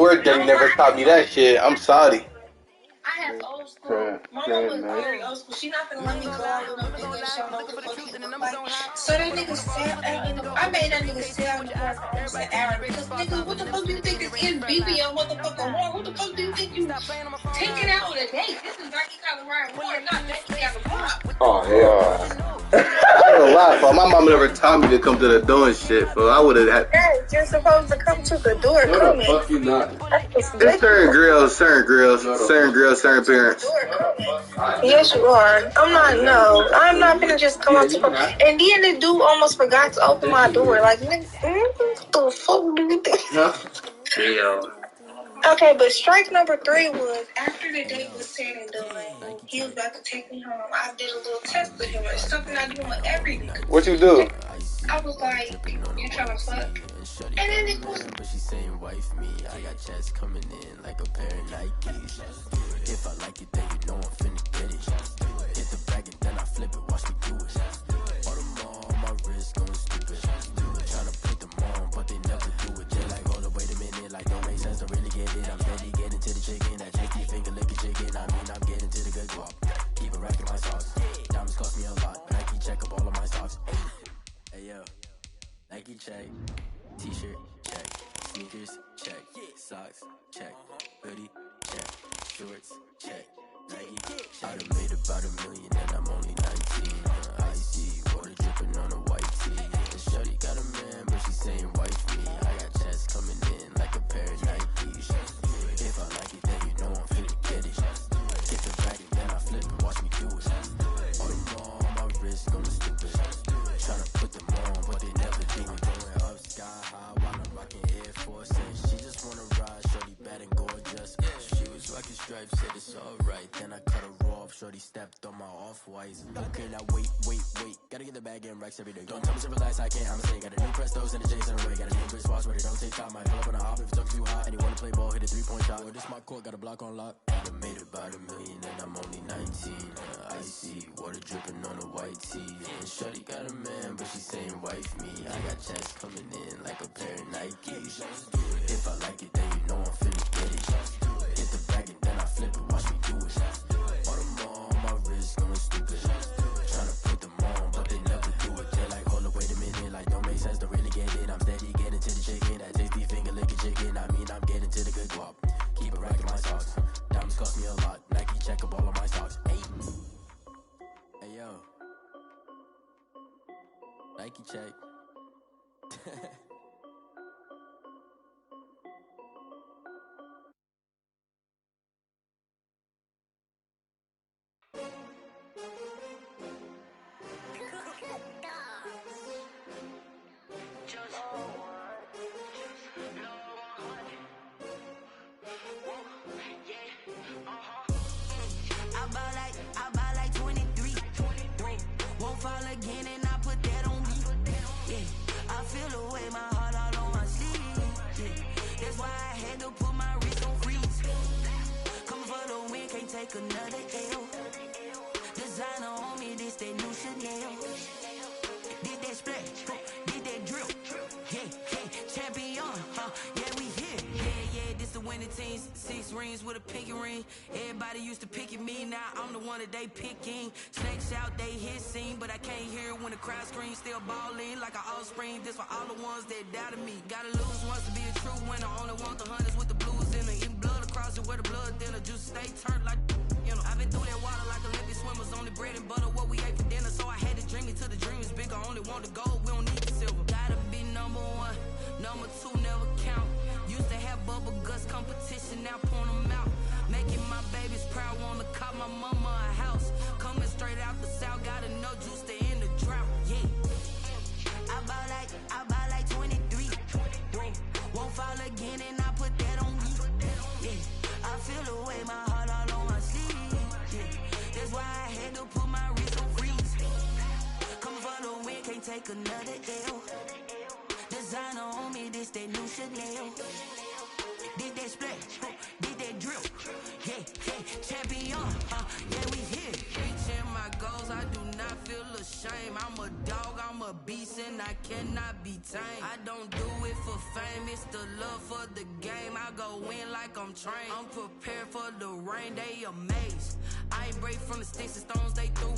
work daddy never taught me that shit. I'm sorry. I have old school. Mama was very old school. She not gonna let me go out with no nigga and show no what the fuck he look like. So that nigga sat out in the... I made that nigga sit out in the car for almost an hour because, nigga, what the fuck do you think this is? BB your motherfucking horn. What the fuck do you think you taking out on a date? This is Nike Colorado horn, not Nike Colorado. Oh, hell. I ain't gonna lie, for my mama never taught me to come to the door and shit, for I would have had... Yes, you're supposed to come to the door. No, the fuck you not. There's certain girls, certain parents. Yes, you are. I'm not gonna just come out to... And then the dude almost forgot to open my door. Like, nigga, what the fuck do you think? Yeah. Okay, but strike number 3 was after the date was said and done, he was about to take me home. I did a little test with him. It's something I do with every nigga. What you do? I was like, you trying to fuck? And then it was... But she saying wife me. I got checks coming in like a pair of Nikes. If I like it, then you know I'm finna get it. Hit the bag and then I flip it. Watch me do it. All them on my wrist going stupid. Tryna put them on, but they never do it. They like, hold up, wait a minute. Like, don't make sense to really get it. I'm steady getting to the chicken. That chicky finger licking chicken. I mean, I'm getting to the good guap. Keep a rack in my socks. Diamonds cost me a lot, but I can check up all of my stocks. Hey, yo. Nike check. T-shirt check. Sneakers check. Socks check. Hoodie check. Shorts check. Nike I done made about $1 million and I'm only 19. I see water dripping on a white tee. The shorty got a man, but she saying wife me. I got checks coming in like a pair of Nikes. If I like it, then you know I'm finna get it. Get the bag and then I flip it. Watch me do it. All them on my wrist going stupid. Tryna put them on, but they never do it. Going up sky high while I'm rocking Air Force. She just wanna ride, shorty bad and gorgeous. She was rocking stripes, said it's alright. Then I cut her off, shorty stepped on my off-whites. Okay, now wait. Gotta get the bag and racks every day. Don't tell me to relax, I can't, I'ma say. Got a new Prestos and a J's in the way. Got a new Chris Foss, but it don't take time. Might pull up on a hop if it's up too hot. And you wanna play ball, hit a 3-point shot. Or this my court, got a block on lock. I done made about $1 million and I'm only 19. I see water dripping on a white tee. And shorty got a man, but she saying wife me. I got checks coming in like a pair of Nikes. If I like it, then you know I'm finna get it. Hit the bag and then I flip it, watch me do it. All them on my wrist going stupid. Tryna put them on, but they never do it. They're like, hold up, wait a minute. Like, don't make sense to really get it. I'm steady getting to the chicken. That tasty finger licking chicken. I mean, I'm getting to the good guap. Keep a rack in my socks. Diamonds cost me a lot. Nike check up all of my stocks. Hey, yo. Nike check. I buy like 23. Won't fall again and I put that on me. Yeah, I feel the way my heart all on my sleeve. Yeah, that's why I had to put my wrist on freeze. Coming for the win, can't take another L. Designer on me, this that new Chanel. Did that splash, did that drill. Yeah, champion, yeah, we here. Yeah, this the winning teams. 6 rings with a pinky ring. Everybody used to pick at me, now I'm the one that they picking. Snakes out, they hit scene, but I can't hear it when the crowd screams. Still balling like an offspring. This for all the ones that doubted me. Gotta lose once to be a true winner. Only want the hunters with the blues in it. Eating blood across it where the blood dinner. Juice stay turned like, you know. I've been through that water like Olympic swimmers. Only bread and butter, what we ate for dinner. So I had to dream it till the dream is bigger. Only want the gold, we don't need the silver. Gotta be number 1, number 2 never count. Used to have bubble guts competition, now point them out. Making my babies proud, wanna cop my mama a house. Coming straight out the south, gotta know juice to end the drought. Yeah, I buy like 23. Won't fall again and I put that on me. Yeah, I feel the way my heart all on my sleeve. Yeah, that's why I had to put my wrist on freeze. Coming for the win, can't take another L. Designer on me, this that new Chanel. Did that splash, did that drill. Yeah, champion, yeah, we here. Reaching my goals, I do not feel ashamed. shame. I'm a dog, I'm a beast, and I cannot be tamed. I don't do it for fame, it's the love for the game. I go in like I'm trained. I'm prepared for the rain, they amazed. I ain't break from the sticks and stones they threw.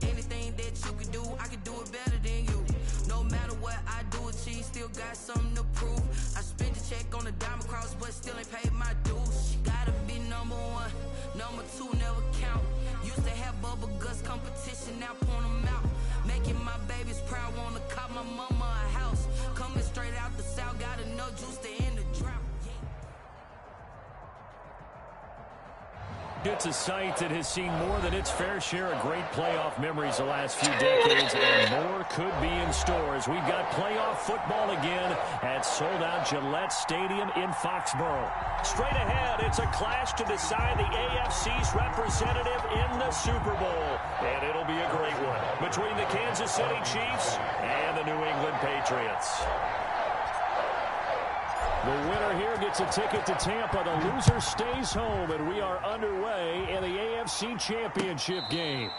Anything that you can do, I can do it better than you. No matter what I do, achieve, still got something to prove. I spent the check on the diamond cross, but still ain't paid my dues. Gotta be number one, number two never count. Used to have bubble guts competition, now point them out. Making my babies proud, wanna cop my mama a house. Coming straight out the south, got enough juice to end the drought. It's a site that has seen more than its fair share of great playoff memories the last few decades, and more could be in store as we've got playoff football again at sold-out Gillette Stadium in Foxborough. Straight ahead, it's a clash to decide the AFC's representative in the Super Bowl, and it'll be a great one between the Kansas City Chiefs and the New England Patriots. The winner here gets a ticket to Tampa. The loser stays home, and we are underway in the AFC Championship game.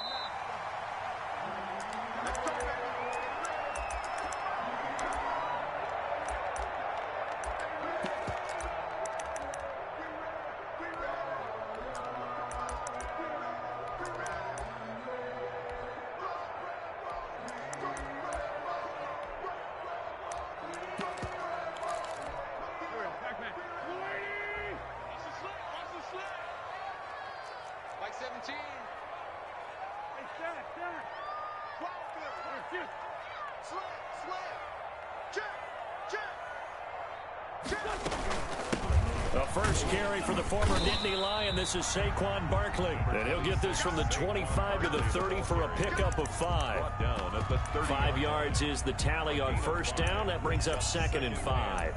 The first carry for the former Nittany Lion. This is Saquon Barkley. And he'll get this from the 25 to the 30 for a pickup of 5. Down at the 30. 5 yards is the tally on first down. That brings up 2nd and 5.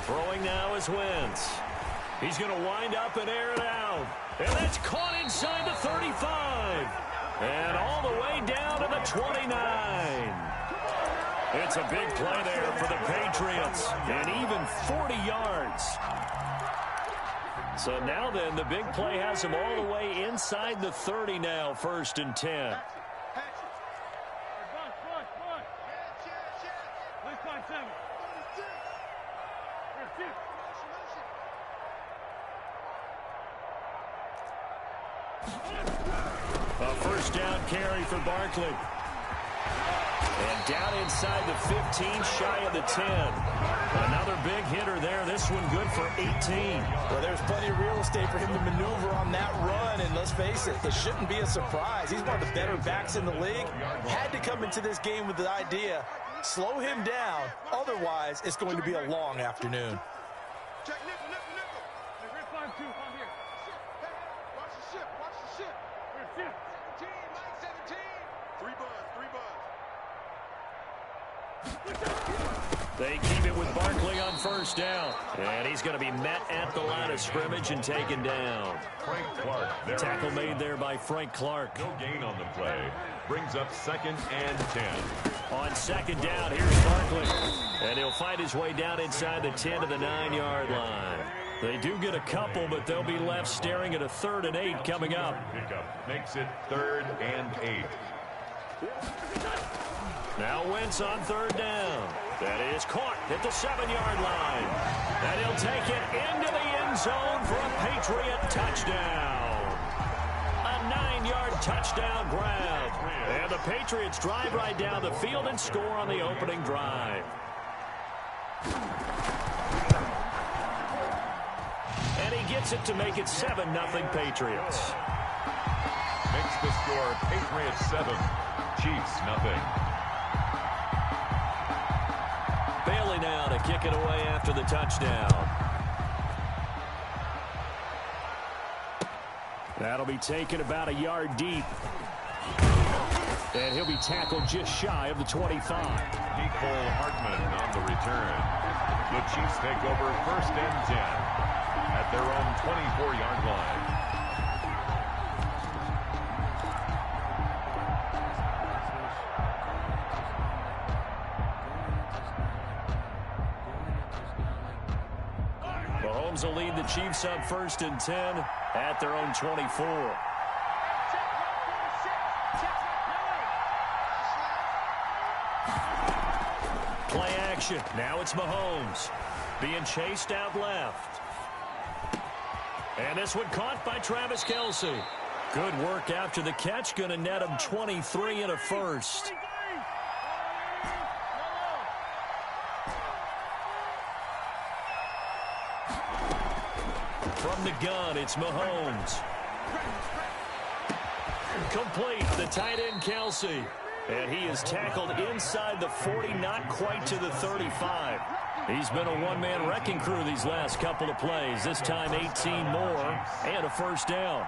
Throwing now is Wentz. He's going to wind up and air it out. And that's caught inside the 35. And all the way down to the 29. It's a big play there for the Patriots. And even 40 yards. So now then, the big play has him all the way inside the 30 now, 1st and 10. A first down carry for Barkley. And down inside the 15, shy of the 10. Another big hitter there. This one good for 18. Well, there's plenty of real estate for him to maneuver on that run. And let's face it, this shouldn't be a surprise. He's one of the better backs in the league. Had to come into this game with the idea, slow him down. Otherwise, it's going to be a long afternoon. Check nickel, nickel, nickel. Hey, Red 5-2, on here. Hey, watch the ship, watch the ship. Red 17, Mike 17. 3 buzz, 3 buzz. They keep it with Barkley on first down. And he's going to be met at the line of scrimmage and taken down. Frank Clark. Tackle made there by Frank Clark. No gain on the play. Brings up 2nd and 10. On 2nd down, here's Barkley. And he'll fight his way down inside the 10 to the 9-yard line. They do get a couple, but they'll be left staring at a 3rd and 8 coming up. Pickup makes it 3rd and 8. Now Wentz on 3rd down. That is caught at the 7-yard line. And he'll take it into the end zone for a Patriot touchdown. A 9-yard touchdown grab. And the Patriots drive right down the field and score on the opening drive. And he gets it to make it 7-0 Patriots. Makes the score Patriots 7, Chiefs 0. Bailey now to kick it away after the touchdown. That'll be taken about a yard deep. And he'll be tackled just shy of the 25. Nicole Hartman on the return. The Chiefs take over 1st and 10 at their own 24-yard line. Mahomes will lead the Chiefs up 1st and 10 at their own 24. Play action. Now it's Mahomes being chased out left. And this one caught by Travis Kelce. Good work after the catch. Going to net him 23 and a first. From the gun, it's Mahomes. Complete. The tight end, Kelce. And he is tackled inside the 40, not quite to the 35. He's been a one-man wrecking crew these last couple of plays. This time 18 more and a first down.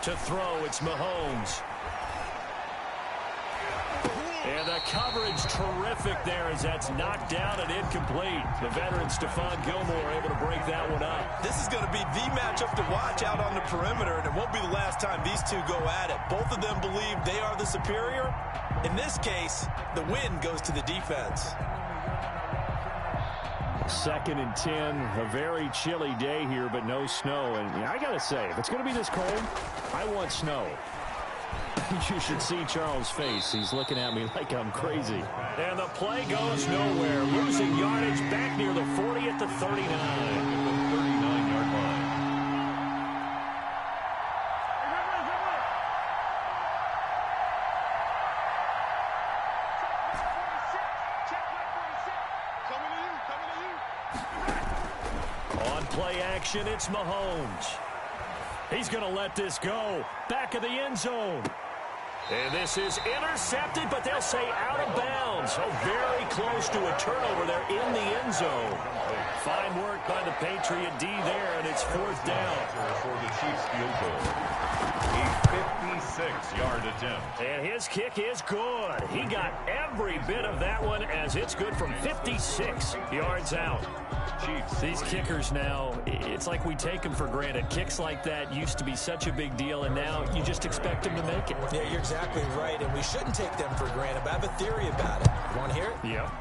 To throw, it's Mahomes. And the coverage terrific there as that's knocked down and incomplete. The veteran Stephon Gilmore able to break that one up. This is going to be the matchup to watch out on the perimeter, and it won't be the last time these two go at it. Both of them believe they are the superior. In this case, the win goes to the defense. 2nd and 10, a very chilly day here, but no snow. And I got to say, if it's going to be this cold, I want snow. You should see Charles' face. He's looking at me like I'm crazy. And the play goes nowhere. Losing yardage back near the 40 at the 39. At the 39-yard line. On play action, it's Mahomes. He's going to let this go. Back of the end zone. And this is intercepted, but they'll say out of bounds. So very close to a turnover there in the end zone. Fine work by the Patriot D there, and it's 4th down. For the Chiefs field goal. A 56-yard attempt. And his kick is good. He got every bit of that one as it's good from 56 yards out. Chiefs. These kickers now, it's like we take them for granted. Kicks like that used to be such a big deal, and now you just expect them to make it. Yeah, you're exactly right, and we shouldn't take them for granted, but I have a theory about it. You want to hear it? Yep.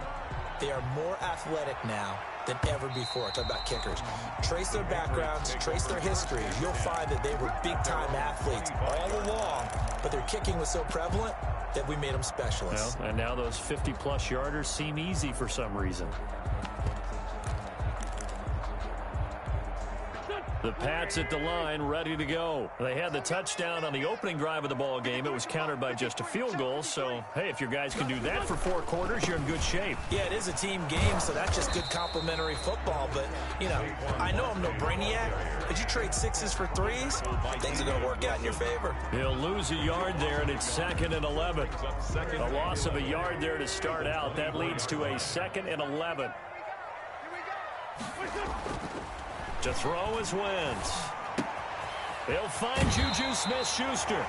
They are more athletic now than ever before. Talk about kickers. Trace their backgrounds, trace their history. You'll find that they were big-time athletes all along, but their kicking was so prevalent that we made them specialists. Well, and now those 50-plus yarders seem easy for some reason. The Pats at the line, ready to go. They had the touchdown on the opening drive of the ball game. It was countered by just a field goal. So, hey, if your guys can do that for 4 quarters, you're in good shape. Yeah, it is a team game, so that's just good complimentary football. But, you know, I know I'm no brainiac, but you trade 6s for 3s, things are going to work out in your favor. He'll lose a yard there, and it's 2nd and 11. A loss of a yard there to start out. That leads to a 2nd and 11. To throw is Wentz. He'll find Juju Smith-Schuster.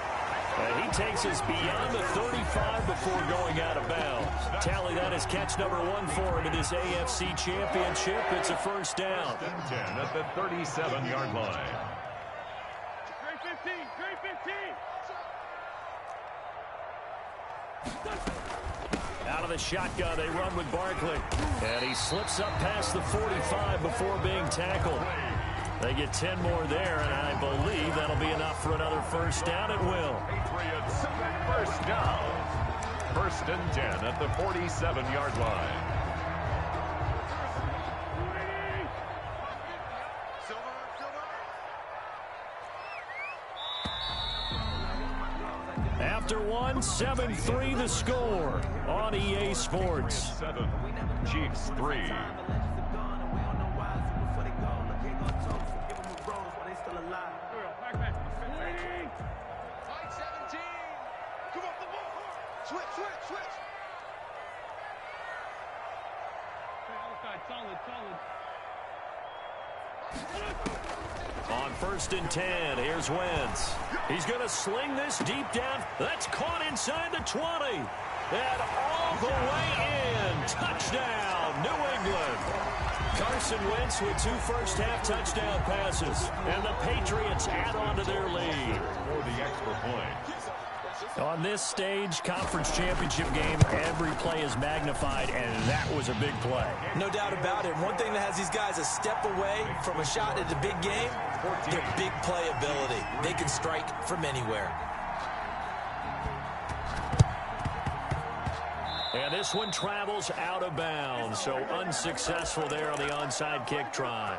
And he takes us beyond the 35 before going out of bounds. Tally that as catch number 1 for him in this AFC Championship. It's a first down. 10 at the 37-yard line. Trey 15, Trey 15. Out of the shotgun, they run with Barkley. And he slips up past the 45 before being tackled. They get 10 more there, and I believe that'll be enough for another first down. It will. Patriots, first down. 1st and 10 at the 47-yard line. After 1, 7-3 the score on EA Sports. 7, Chiefs 3. On 1st and 10, here's Wentz. He's going to sling this deep down. That's caught inside the 20. And all the way in. Touchdown, New England. Carson Wentz with 2 first-half touchdown passes. And the Patriots add on to their lead. For the extra point. On this stage, conference championship game, every play is magnified, and that was a big play. No doubt about it. One thing that has these guys a step away from a shot at the big game, their big play ability. They can strike from anywhere. And this one travels out of bounds, so unsuccessful there on the onside kick try.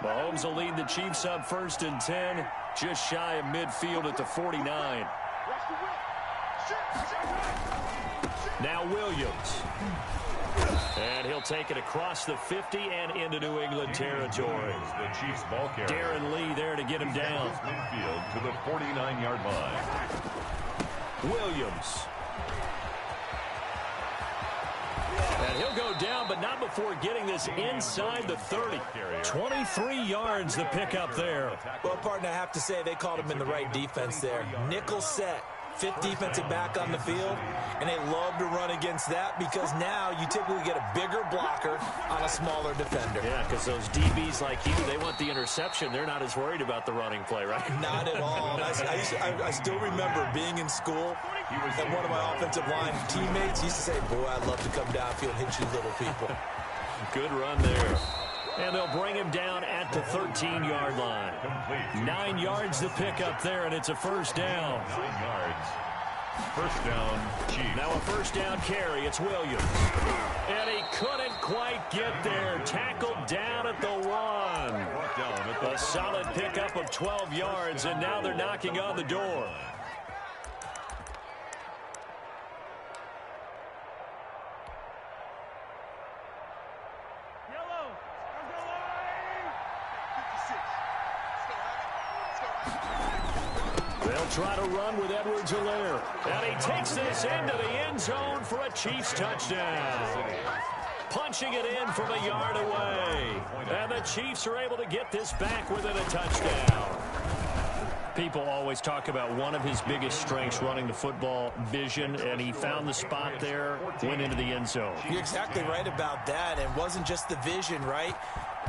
Mahomes will lead the Chiefs up 1st and 10, just shy of midfield at the 49. Now Williams. And he'll take it across the 50 and into New England territory. The Chiefs ball carrier. Darren Lee there to get him down. Midfield to the 49-yard line. Williams. And he'll go down, but not before getting this inside the 30. 23 yards the pickup there. Well, partner, I have to say they called him in the right defense there. Nickel set. 5th defensive back on the field, and they love to run against that because now you typically get a bigger blocker on a smaller defender. Yeah, because those DBs like you, they want the interception. They're not as worried about the running play, right? Not at all. I still remember being in school, and one of my offensive line teammates used to say, boy, I'd love to come downfield and hit you little people. Good run there. And they'll bring him down at the 13-yard line. 9 yards to pick up there, and it's a first down. 9 yards. First down, Chiefs. Now a first down carry. It's Williams. And he couldn't quite get there. Tackled down at the 1. A solid pickup of 12 yards, and now they're knocking on the door. They'll try to run with Edwards-Helaire. And he takes this into the end zone for a Chiefs touchdown. Punching it in from a yard away. And the Chiefs are able to get this back within a touchdown. People always talk about one of his biggest strengths, running the football, vision, and he found the spot there, went into the end zone. You're exactly right about that. It wasn't just the vision, right?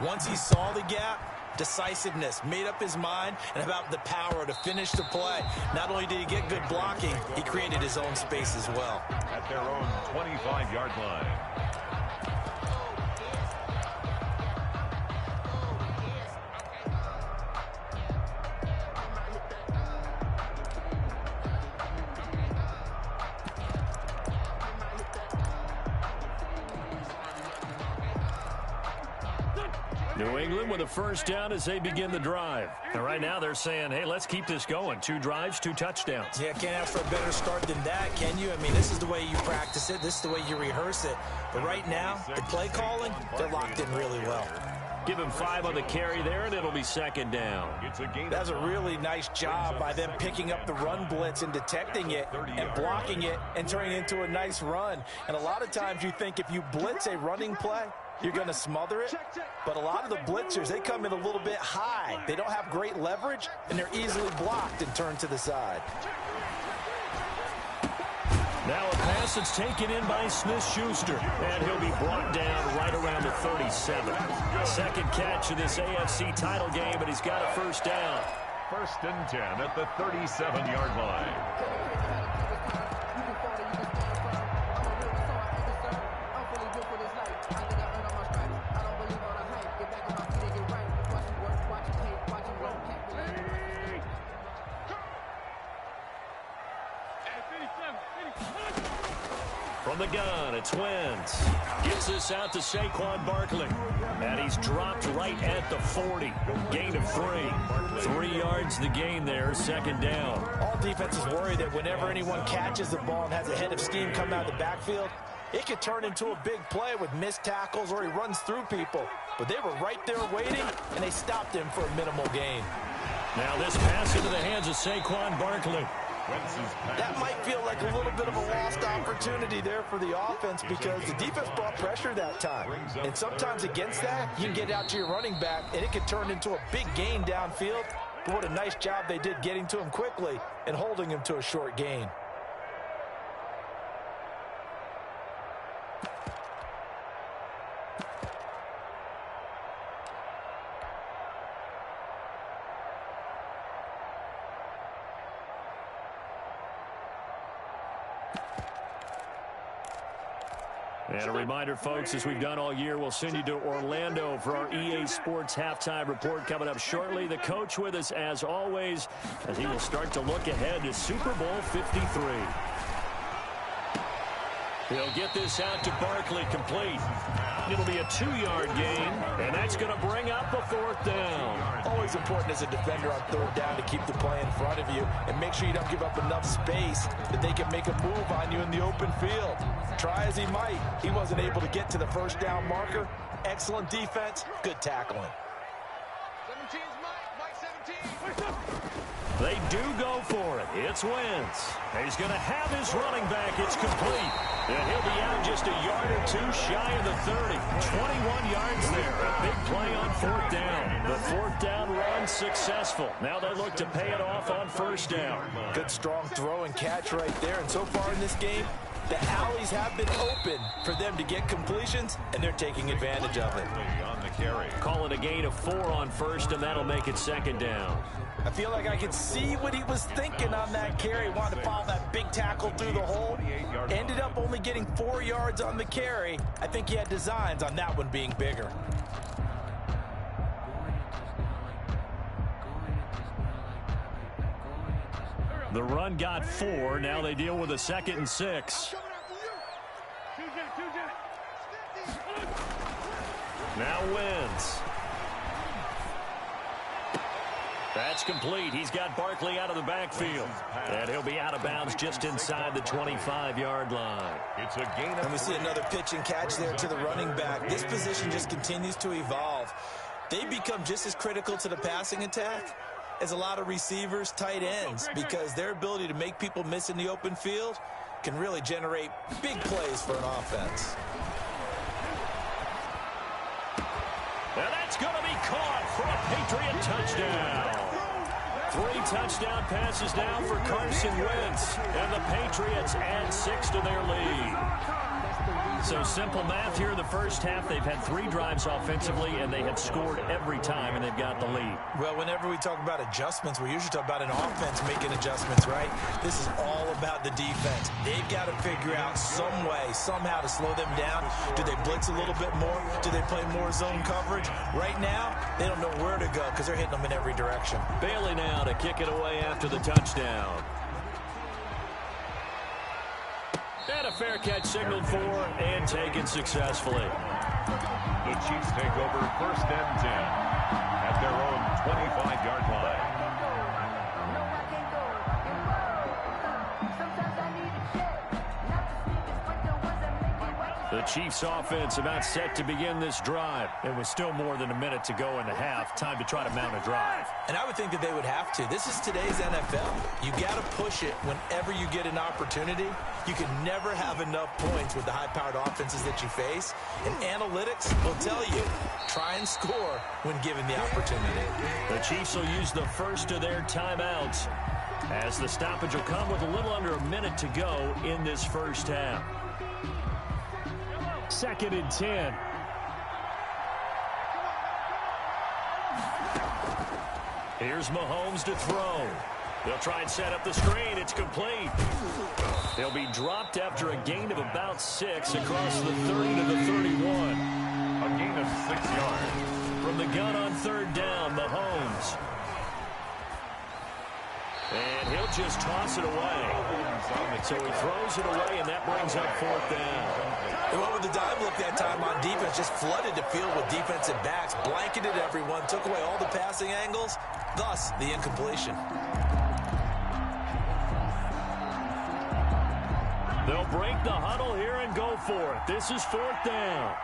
Once he saw the gap, decisiveness, made up his mind, and about the power to finish the play. Not only did he get good blocking, he created his own space as well. At their own 25-yard line. New England with a first down as they begin the drive. And right now they're saying, hey, let's keep this going. 2 drives, 2 touchdowns. Yeah, can't ask for a better start than that, can you? I mean, this is the way you practice it. This is the way you rehearse it. But right now, the play calling, they're locked in really well. Give him 5 on the carry there, and it'll be second down. That's a really nice job by them picking up the run blitz and detecting it and blocking it and turning it into a nice run. And a lot of times you think if you blitz a running play, you're going to smother it. But a lot of the blitzers, they come in a little bit high. They don't have great leverage, and they're easily blocked and turned to the side. Now a pass that's taken in by Smith-Schuster. And he'll be brought down right around the 37. Second catch of this AFC title game, but he's got a first down. 1st and 10 at the 37-yard line. From the gun, it's Wentz. Gets this out to Saquon Barkley. And he's dropped right at the 40. Gain of 3. 3 yards the gain there, second down. All defenses worry that whenever anyone catches the ball and has a head of steam come out of the backfield, It could turn into a big play with missed tackles or he runs through people. But they were right there waiting, and they stopped him for a minimal gain. Now this pass into the hands of Saquon Barkley. That might feel like a little bit of a lost opportunity there for the offense because the defense brought pressure that time. And sometimes against that, you can get out to your running back, and it could turn into a big gain downfield. But what a nice job they did getting to him quickly and holding him to a short gain. And a reminder, folks, as we've done all year, we'll send you to Orlando for our EA Sports halftime report coming up shortly. The coach with us, as always, as he will start to look ahead to Super Bowl 53. He'll get this out to Barkley, complete. It'll be a 2-yard gain, and that's going to bring up a 4th down. Always important as a defender on 3rd down to keep the play in front of you and make sure you don't give up enough space that they can make a move on you in the open field. Try as he might, he wasn't able to get to the 1st down marker. Excellent defense, good tackling. 17's Mike 17. They do go for it. It's Wentz. He's going to have his running back. It's complete. And he'll be out just a yard or two shy of the 30. 21 yards there. A big play on 4th down. The 4th down run successful. Now they look to pay it off on 1st down. Good strong throw and catch right there. And so far in this game, the alleys have been open for them to get completions, and they're taking advantage of it. On the carry. Calling a gain of 4 on 1st, and that'll make it 2nd down. I feel like I could see what he was thinking on that carry. Wanted to follow that big tackle through the hole. Ended up only getting 4 yards on the carry. I think he had designs on that one being bigger. The run got 4. Now they deal with a 2nd and 6. Now Wentz. That's complete. He's got Barkley out of the backfield. And he'll be out of bounds just inside the 25-yard line. It's a gain. And we see another pitch and catch there to the running back. This position just continues to evolve. They become just as critical to the passing attack as a lot of receivers, tight ends, because their ability to make people miss in the open field can really generate big plays for an offense. And that's going to be caught for a Patriot touchdown. 3 touchdown passes now for Carson Wentz. And the Patriots add 6 to their lead. So simple math here in the first half. They've had 3 drives offensively, and they have scored every time, and they've got the lead. Well, whenever we talk about adjustments, we usually talk about an offense making adjustments, right? This is all about the defense. They've got to figure out some way, somehow to slow them down. Do they blitz a little bit more? Do they play more zone coverage? Right now, they don't know where to go because they're hitting them in every direction. Bailey now to kick it away after the touchdown. And a fair catch signaled for and taken successfully. The Chiefs take over 1st and 10 at their own 25-yard line. The Chiefs offense about set to begin this drive. It was still more than a minute to go in the half. Time to try to mount a drive. And I would think that they would have to. This is today's NFL. You got to push it whenever you get an opportunity. You can never have enough points with the high-powered offenses that you face. And analytics will tell you, try and score when given the opportunity. The Chiefs will use the first of their timeouts as the stoppage will come with a little under a minute to go in this first half. 2nd and 10. Here's Mahomes to throw. They'll try and set up the screen. It's complete. They'll be dropped after a gain of about 6 across the 30 to the 31. A gain of 6 yards. From the gun on 3rd down, Mahomes. And he'll just toss it away. So he throws it away, and that brings up 4th down. They went with the dive look that time on defense, just flooded the field with defensive backs, blanketed everyone, took away all the passing angles, thus the incompletion. They'll break the huddle here and go for it. This is 4th down.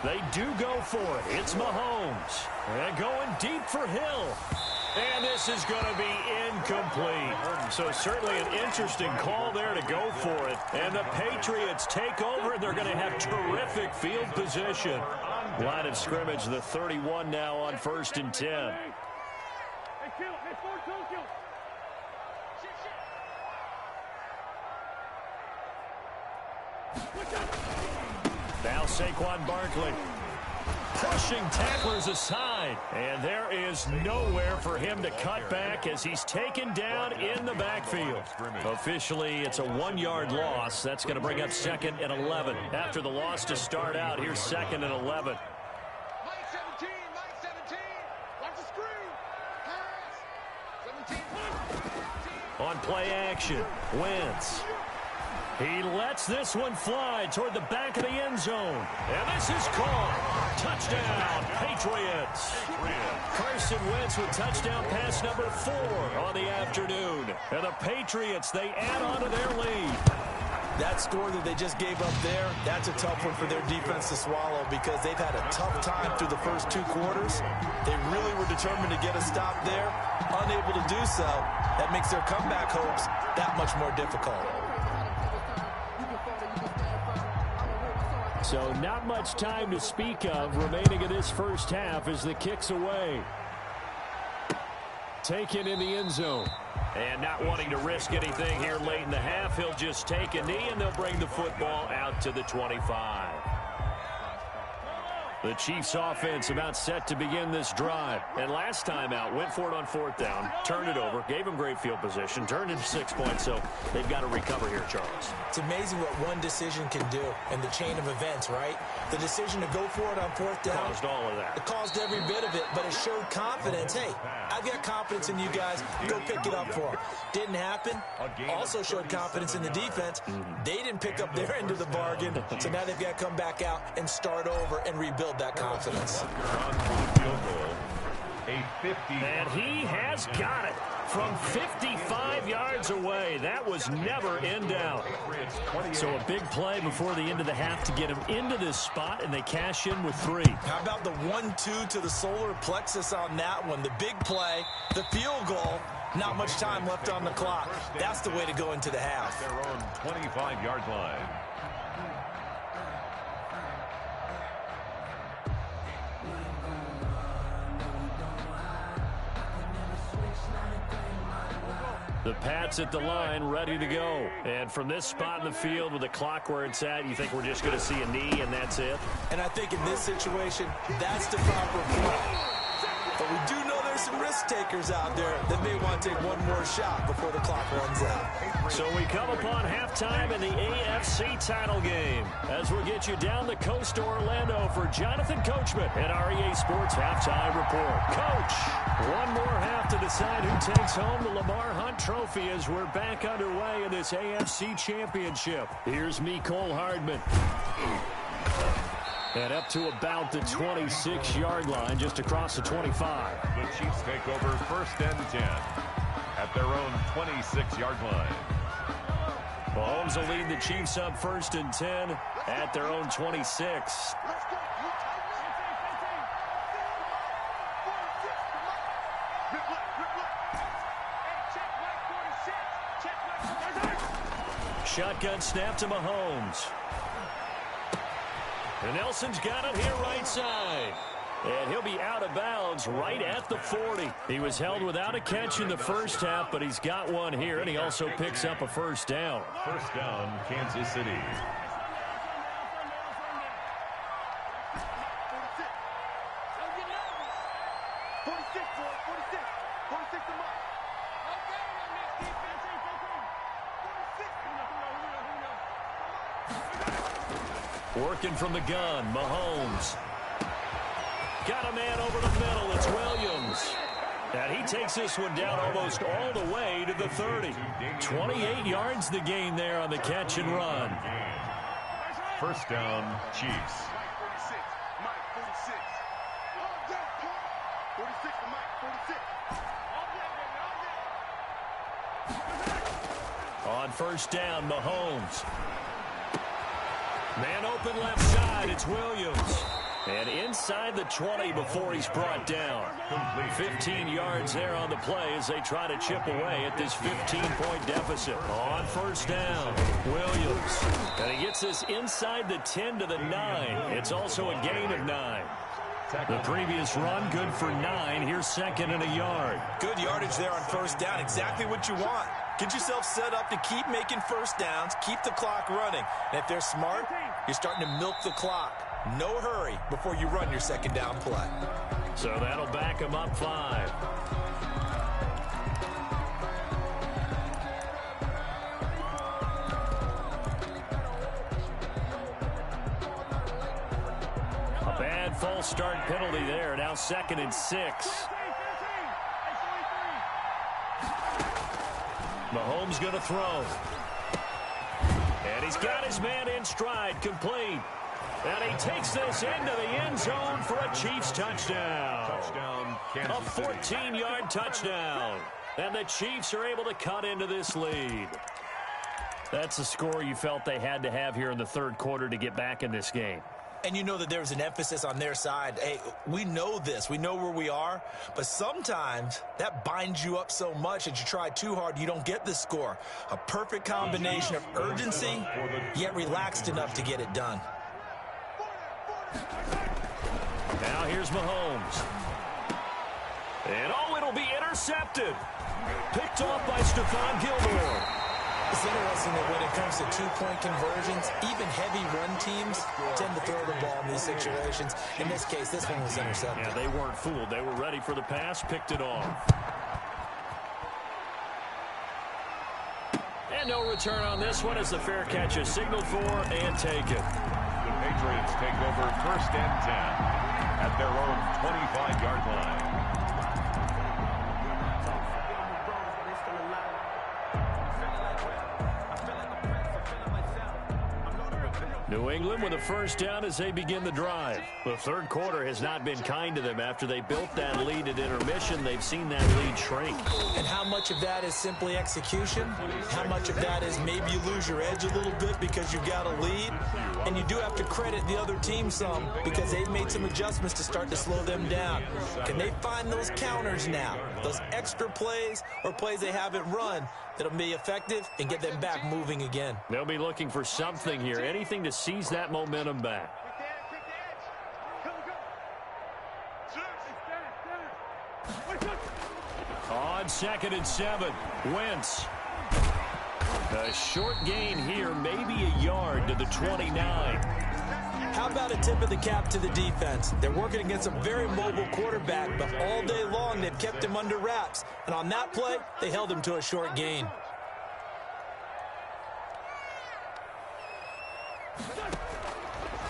They do go for it. It's Mahomes. And going deep for Hill. And this is going to be incomplete. So certainly an interesting call there to go for it. And the Patriots take over, and they're going to have terrific field position. Line of scrimmage, the 31 now on 1st and 10. Now Saquon Barkley pushing tacklers aside, and there is nowhere for him to cut back as he's taken down in the backfield. Officially, it's a 1-yard loss. That's going to bring up 2nd and 11. After the loss to start out, here's 2nd and 11. Mike 17, Mike 17. Watch the screen. Pass. 17. On play action, Wentz. He lets this one fly toward the back of the end zone. And this is caught. Touchdown, Patriots. Carson Wentz with touchdown pass number 4 on the afternoon. And the Patriots, they add on to their lead. That score that they just gave up there, that's a tough one for their defense to swallow because they've had a tough time through the first 2 quarters. They really were determined to get a stop there. Unable to do so, that makes their comeback hopes that much more difficult. So not much time to speak of remaining in this first half as the kick's away. Taken in the end zone. And not wanting to risk anything here late in the half, he'll just take a knee and they'll bring the football out to the 25. The Chiefs offense about set to begin this drive. And last time out, went for it on 4th down, turned it over, gave them great field position, turned into 6 points, so they've got to recover here, Charles. It's amazing what one decision can do in the chain of events, right? The decision to go for it on 4th down. Caused all of that. It caused every bit of it, but it showed confidence. Hey, I've got confidence in you guys. Go pick it up for them. Didn't happen. Also showed confidence in the defense. They didn't pick up their end of the bargain, so now they've got to come back out and start over and rebuild that confidence. And he has got it from 55 yards away. That was never in doubt. So a big play before the end of the half to get him into this spot, and they cash in with 3. How about the 1-2 to the solar plexus on that one? The big play, the field goal, not much time left on the clock. That's the way to go into the half. Their own 25-yard line. The Pats at the line, ready to go. And from this spot in the field with the clock where it's at, you think we're just going to see a knee and that's it? And I think in this situation, that's the proper play. But we do know there's some risk takers out there that may want to take one more shot before the clock runs out. So we come upon halftime in the AFC title game as we'll get you down the coast to Orlando for Jonathan Coachman and our EA Sports Halftime Report. Coach, one more half to decide who takes home the Lamar Hunt Trophy as we're back underway in this AFC Championship. Here's me, Cole Hardman. And up to about the 26-yard line, just across the 25. The Chiefs take over 1st and 10 at their own 26-yard line. Mahomes will lead the Chiefs up 1st and 10 at their own 26. Shotgun snap to Mahomes. And Nelson's got it here right side. And he'll be out of bounds right at the 40. He was held without a catch in the first half, but he's got one here, and he also picks up a 1st down. 1st down, Kansas City. Working from the gun, Mahomes. Got a man over the middle, it's Williams. And he takes this one down almost all the way to the 30. 28 yards the gain there on the catch and run. 1st down, Chiefs. On first down, Mahomes. Man open left side, it's Williams. And inside the 20 before he's brought down. 15 yards there on the play as they try to chip away at this 15-point deficit. On first down, Williams. And he gets this inside the 10 to the 9. It's also a gain of 9. The previous run, good for 9. Here's second and a yard. Good yardage there on first down. Exactly what you want. Get yourself set up to keep making first downs, keep the clock running. And if they're smart, you're starting to milk the clock. No hurry before you run your second down play. So that'll back him up 5. A bad false start penalty there. Now second and 6. Mahomes going to throw. And he's got his man in stride, complete. And he takes this into the end zone for a Chiefs touchdown. A 14-yard touchdown. And the Chiefs are able to cut into this lead. That's the score you felt they had to have here in the third quarter to get back in this game. And you know that there's an emphasis on their side. Hey, we know this. We know where we are. But sometimes that binds you up so much that you try too hard, you don't get the score. A perfect combination of urgency, yet relaxed enough to get it done. Now here's Mahomes. And oh, it'll be intercepted. Picked off by Stephon Gilmore. It's interesting that when it comes to two-point conversions, even heavy run teams tend to throw the ball in these situations. In this case, this one was intercepted. Yeah, they weren't fooled. They were ready for the pass, picked it off. And no return on this one as the fair catch is signaled for and taken. The Patriots take over first and 10 at their own 25-yard line. New England with a first down as they begin the drive. The third quarter has not been kind to them. After they built that lead at intermission, they've seen that lead shrink. And how much of that is simply execution? How much of that is maybe you lose your edge a little bit because you've got a lead? And you do have to credit the other team some because they've made some adjustments to start to slow them down. Can they find those counters now, those extra plays or plays they haven't run that'll be effective and get them back moving again? They'll be looking for something here, anything to seize that momentum back. On second and 7, Wentz. A short gain here, maybe a yard to the 29. How about a tip of the cap to the defense? They're working against a very mobile quarterback, but all day long they've kept him under wraps. And on that play, they held him to a short gain.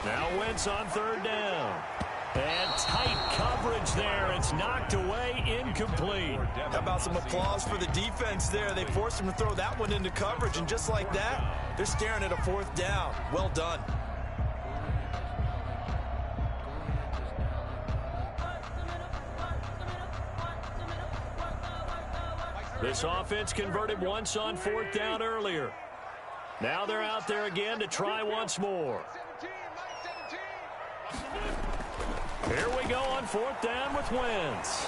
Now Wentz on third down. And tight coverage there. It's knocked away, incomplete. How about some applause for the defense there? They forced him to throw that one into coverage, and just like that, they're staring at a fourth down. Well done. This offense converted once on fourth down earlier. Now they're out there again to try once more. Here we go on fourth down with Wentz.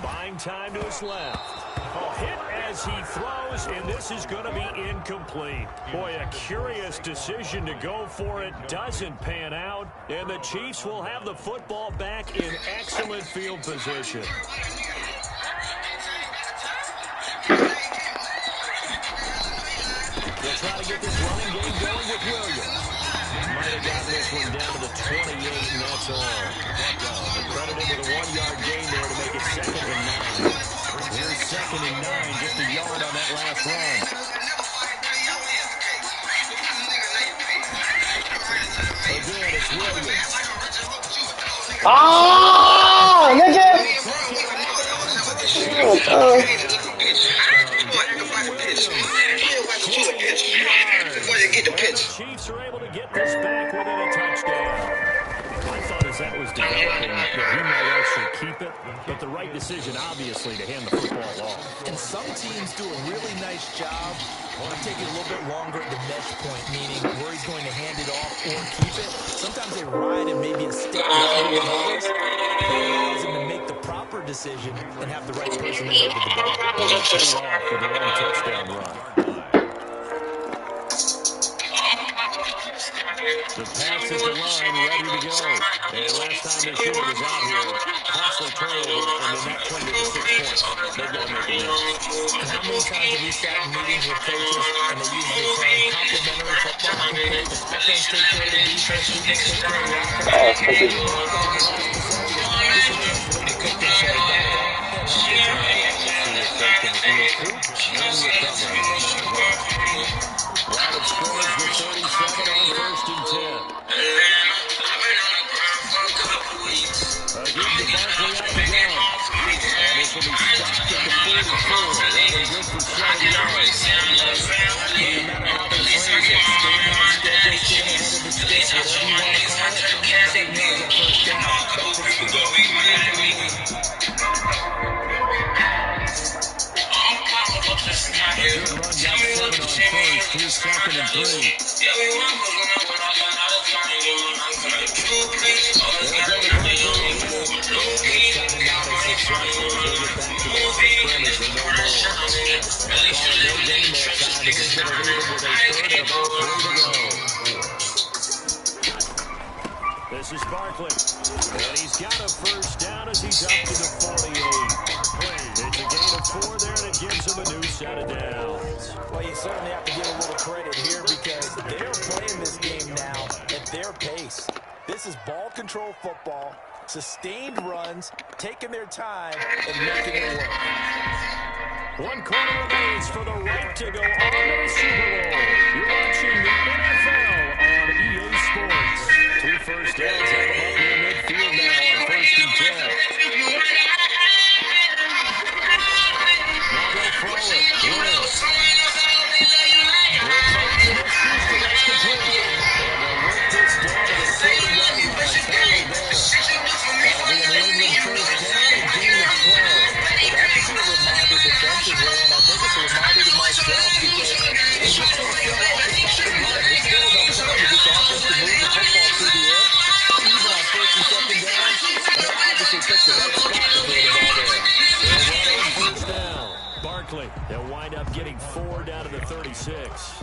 Buying time to his left. Oh, hit as he throws, and this is going to be incomplete. Boy, a curious decision to go for it. Doesn't pan out, and the Chiefs will have the football back in excellent field position. They'll try to get this running game going with Williams. Might have gotten this one down to the 28, and that's all. Credited with a 1-yard gain there to make it second and 9. Here's second and 9, just a yard on that last run. Again, it's Williams. Oh, nigga! The Chiefs are able to get this back within a touchdown. I thought as that was developing that he might actually keep it, but the right decision, obviously, to hand the football off. And some teams do a really nice job of taking a little bit longer at the mesh point, meaning where he's going to hand it off or keep it. Sometimes they ride and maybe a step longer than others. That allows him to make the proper decision and have the right person there with the ball. Well, let's lead off with a long touchdown run. The pass at the line, ready to go. And last time this unit was out here, costly turnover, and then that turned into 6 points. They've got to make it next. And how many times have we sat in meetings with coaches and they use the term complementary football? The offense take care of the defense, defense take care of the offense. And in the last possession, this is a chance for them to pick themselves back up and help their team. See if they can recoup and recover. Line of scrimmage with 37 on 1st and 10. Again to Barkley out the gun. And this will be stopped at the 44. That one good for 7 yards. No matter how they phrase it, staying on schedule, staying ahead of the sticks, whatever you want to call it, 7 yards on 1st down. That's the goal. A good run got 7 on 1st. Here's 2nd and 3. They'll go to Barkley again. And this time not as successful. They'll get back to the line of scrimmage and no more. And a call no gain that time as it's going to leave them with a 3rd and about 3 to go. This is Barkley. And he's got a 1st down as he's up to the 48. It's a gain of 4 there, and it gives him a new set of downs. Well, you certainly have to give a little credit here because they're playing this game now at their pace. This is ball control football, sustained runs, taking their time, and making it work. 1 quarter remains for the right to go on to the Super Bowl. You're watching the NFL on EA Sports. 2 first downs have them up near midfield now on 1st and 10. Now they'll throw it. Willis. That's complete. And they'll work this down to the 30-yard line. That'll be a New England 1st down and gain of 12. That should be a reminder defensively, and I think it's a reminder to myself because they just don't show off the stop and run. There's still enough time for this offense to move the football through the air, even on 1st and 2nd down, and they obviously picked the right spot to throw the ball there. They'll run on 1st down. Barkley, they'll wind up getting 4 down to the 36.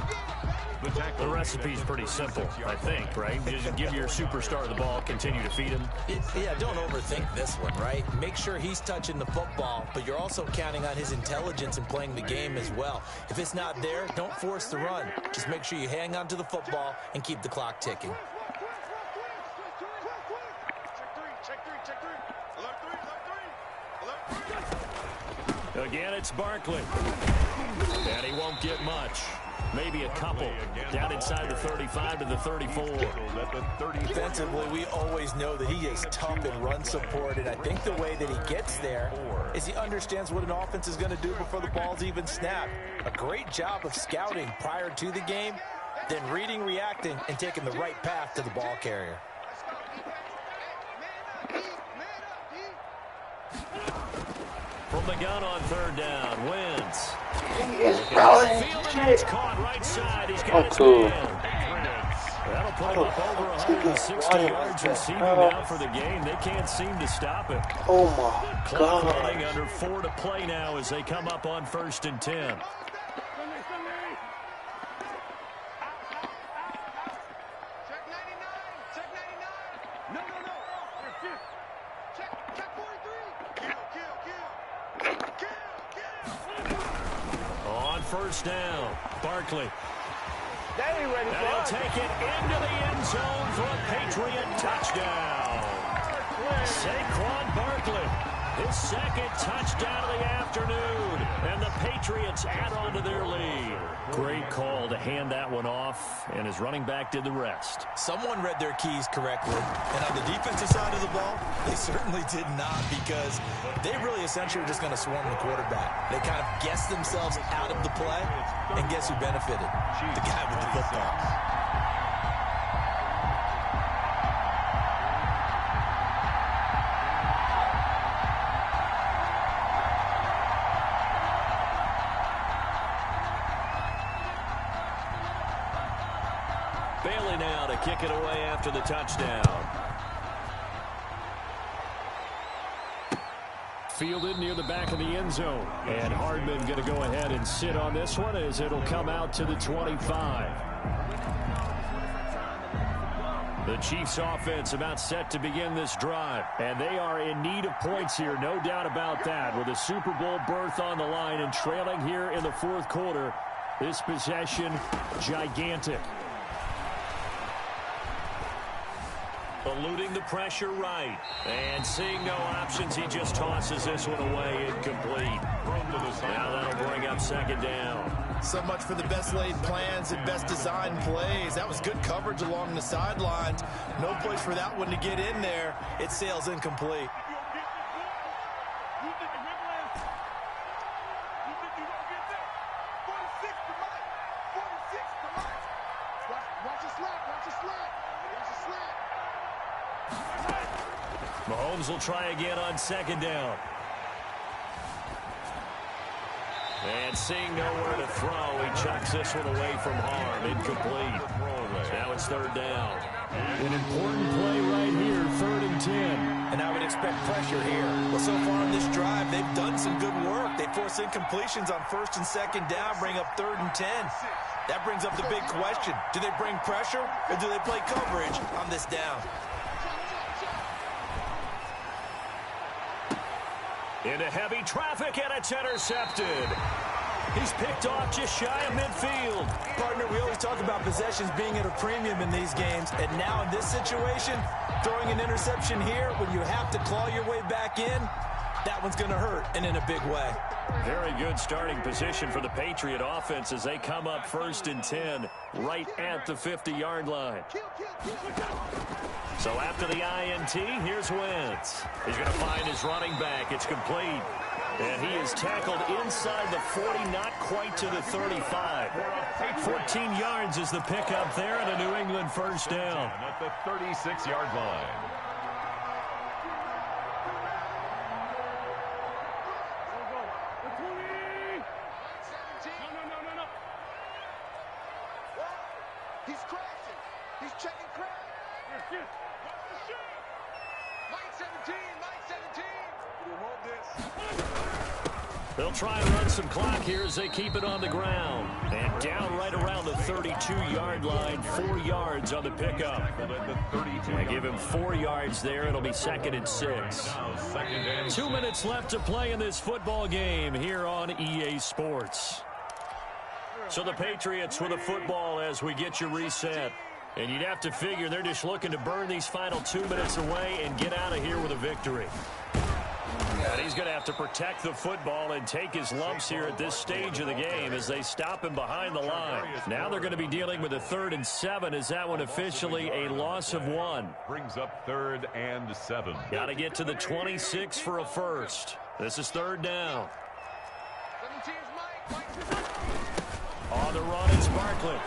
The recipe's pretty simple, I think, right? Just give your superstar the ball, continue to feed him. Yeah, don't overthink this one, right? Make sure he's touching the football, but you're also counting on his intelligence in playing the game as well. If it's not there, don't force the run. Just make sure you hang on to the football and keep the clock ticking. Again, it's Barkley. And he won't get much. Maybe a couple. Down inside the 35 to the 34. Defensively, we always know that he is tough in run support, and I think the way that he gets there is he understands what an offense is going to do before the ball's even snapped. A great job of scouting prior to the game, then reading, reacting, and taking the right path to the ball carrier. From the gun on 3rd down, Wentz. Shit. Caught right side. He's got his man. That'll put him up over 160 yards receiving now for the game. They can't seem to stop it. Oh my Clock God. running under 4 to play now as they come up on 1st and 10. On 1st down, Barkley. And he'll take it into the end zone for a Patriot touchdown. Saquon Barkley, his 2nd touchdown of the afternoon, and the Patriots add on to their lead. Great call to hand that one off, and his running back did the rest. Someone read their keys correctly, and on the defensive side of the ball, they certainly did not, because they really essentially were just going to swarm the quarterback. They kind of guessed themselves out of the play, and guess who benefited? The guy with the football. Bailey now to kick it away after the touchdown. Fielded near the back of the end zone. And Hardman going to go ahead and sit on this one as it'll come out to the 25. The Chiefs offense about set to begin this drive. And they are in need of points here, no doubt about that. With a Super Bowl berth on the line and trailing here in the fourth quarter. This possession, gigantic. Eluding the pressure right. And seeing no options, he just tosses this one away incomplete. Now that'll bring up second down. So much for the best laid plans and best designed plays. That was good coverage along the sidelines. No place for that one to get in there. It sails incomplete. Mahomes will try again on second down. And seeing nowhere to throw, he chucks this one away from harm. Incomplete. Now it's third down. An important play right here, 3rd and 10. And I would expect pressure here. Well, so far on this drive, they've done some good work. They force incompletions on 1st and 2nd down, bring up 3rd and 10. That brings up the big question. Do they bring pressure or do they play coverage on this down? Into heavy traffic, and it's intercepted. He's picked off just shy of midfield. Partner, we always talk about possessions being at a premium in these games, and now in this situation, throwing an interception here when you have to claw your way back in, that one's going to hurt, and in a big way. Very good starting position for the Patriot offense as they come up 1st and 10 right at the 50-yard line. So after the INT, here's Wentz. He's going to find his running back. It's complete. And he is tackled inside the 40, not quite to the 35. 14 yards is the pickup there, and a New England first down. At the 36-yard line. He's crashing. He's checking crash. Watch the shit. Mike 17, Mike 17. We'll hold this. They'll try and run some clock here as they keep it on the ground. And down right around the 32-yard line, 4 yards on the pickup. I give him 4 yards there. It'll be 2nd and 6. 2 minutes left to play in this football game here on EA Sports. So the Patriots with a football as we get you reset. And you'd have to figure they're just looking to burn these final 2 minutes away and get out of here with a victory. And he's going to have to protect the football and take his lumps here at this stage of the game as they stop him behind the line. Now they're going to be dealing with a 3rd and 7. Is that one officially a loss of 1? Brings up 3rd and 7. Got to get to the 26 for a first. This is 3rd down. 17's Mike. On the run, it's Barkley.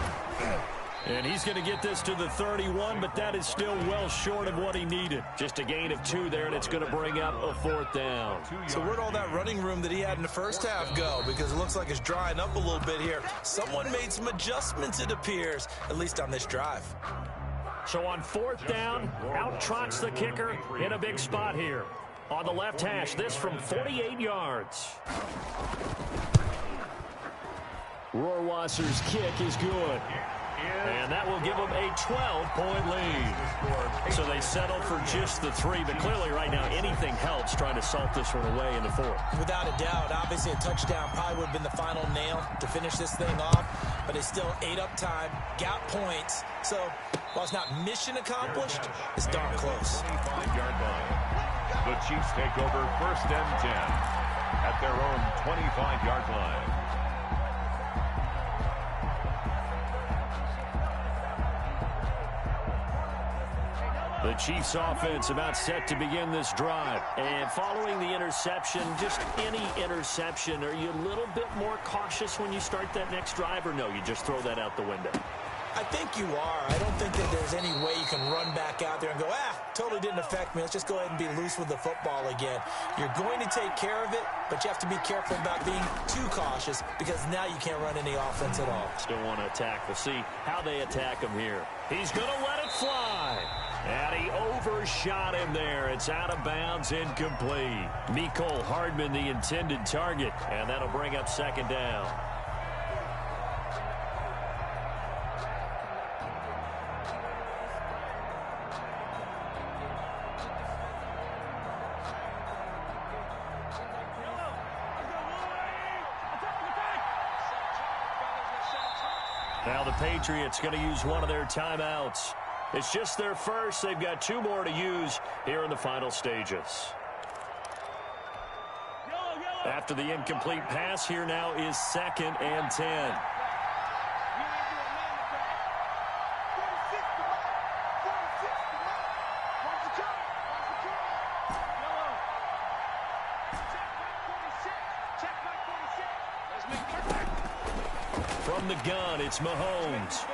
And he's going to get this to the 31, but that is still well short of what he needed. Just a gain of 2 there, and it's going to bring up a 4th down. So where'd all that running room that he had in the first half go? Because it looks like it's drying up a little bit here. Someone made some adjustments, it appears, at least on this drive. So on 4th down, out trots the kicker in a big spot here. On the left hash, this from 48 yards. Rohrwasser's kick is good. And that will give them a 12-point lead. So they settle for just the 3, but clearly right now anything helps trying to salt this one away in the 4th. Without a doubt, obviously a touchdown probably would have been the final nail to finish this thing off, but it's still 8 up time, got points. So while it's not mission accomplished, it's darn close. 25-yard line. The Chiefs take over 1st and 10 at their own 25-yard line. The Chiefs offense about set to begin this drive. And following the interception, just any interception, are you a little bit more cautious when you start that next drive, or no, you just throw that out the window? I think you are. I don't think that there's any way you can run back out there and go, totally didn't affect me. Let's just go ahead and be loose with the football again. You're going to take care of it, but you have to be careful about being too cautious because now you can't run any offense at all. Still want to attack. We'll see how they attack him here. He's going to let it fly. And he overshot him there. It's out of bounds, incomplete. Mecole Hardman, the intended target, and that'll bring up second down. Now the Patriots going to use one of their timeouts. It's just their first. They've got 2 more to use here in the final stages. After the incomplete pass, here now is 2nd and 10. From the gun, it's Mahomes.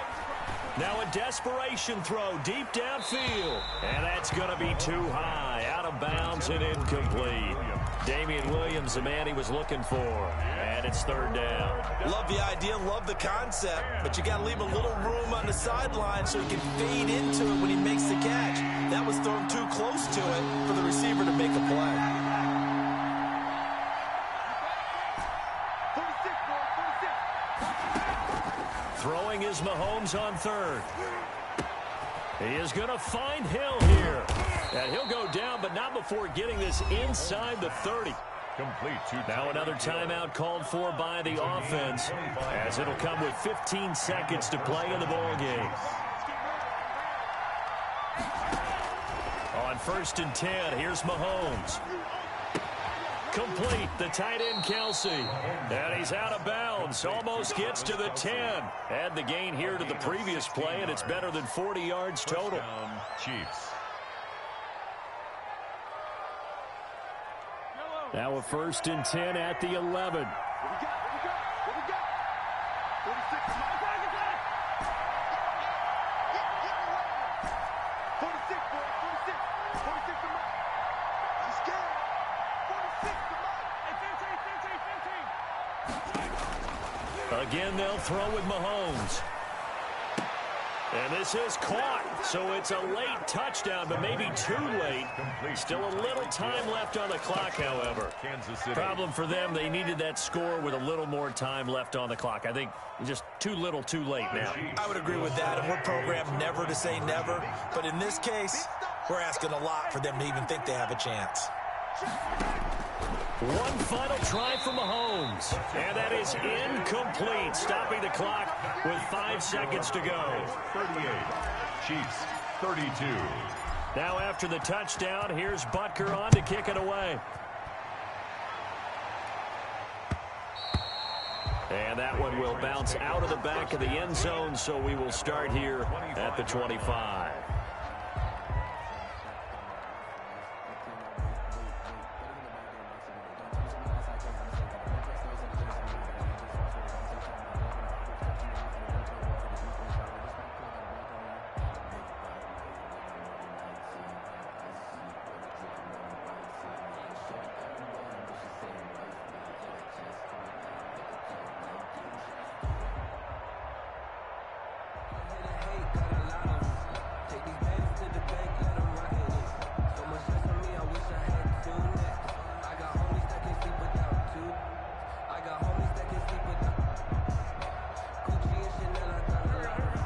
Now a desperation throw deep downfield. And that's going to be too high. Out of bounds and incomplete. Damian Williams, the man he was looking for. And it's 3rd down. Love the idea, love the concept, but you got to leave a little room on the sideline so he can fade into it when he makes the catch. That was thrown too close to it for the receiver to make a play. Throwing is Mahomes on 3rd. He is going to find Hill here. And he'll go down, but not before getting this inside the 30. Complete. Now another timeout called for by the offense, as it'll come with 15 seconds to play in the ball game. On 1st and 10, here's Mahomes. Complete, the tight end Kelsey. And he's out of bounds, almost gets to the 10. Add the gain here to the previous play, and it's better than 40 yards total. Chiefs. Now a 1st and 10 at the 11. Again, they'll throw with Mahomes. And this is caught, so it's a late touchdown, but maybe too late. Still a little time left on the clock, however. Kansas City. Problem for them, they needed that score with a little more time left on the clock. I think just too little, too late now. I would agree with that, and we're programmed never to say never. But in this case, we're asking a lot for them to even think they have a chance. One final try for Mahomes, and that is incomplete, stopping the clock with 5 seconds to go. 38. Chiefs, 32. Now after the touchdown, here's Butker on to kick it away. And that one will bounce out of the back of the end zone, so we will start here at the 25.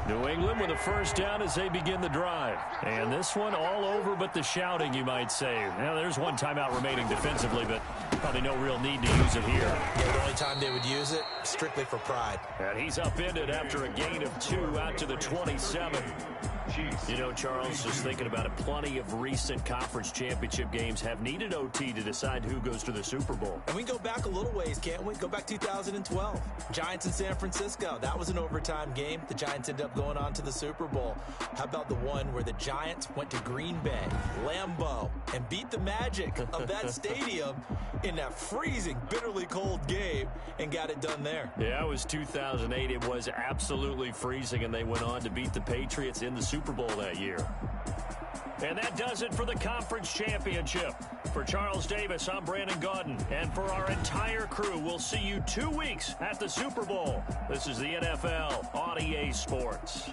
New England with a 1st down as they begin the drive. And this one all over but the shouting, you might say. Now, there's one timeout remaining defensively, but probably no real need to use it here. Yeah, the only time they would use it, strictly for pride. And he's upended after a gain of 2 out to the 27. You know, Charles, just thinking about it, plenty of recent conference championship games have needed OT to decide who goes to the Super Bowl. And we can go back a little ways, can't we? Go back 2012. Giants in San Francisco. That was an overtime game. The Giants ended up going on to the Super Bowl. How about the one where the Giants went to Green Bay, Lambeau, and beat the Magic of that stadium in that freezing, bitterly cold game and got it done there. Yeah, it was 2008. It was absolutely freezing, and they went on to beat the Patriots in the Super Bowl that year. And that does it for the conference championship. For Charles Davis, I'm Brandon Gaudin. And for our entire crew, we'll see you 2 weeks at the Super Bowl. This is the NFL on EA Sports.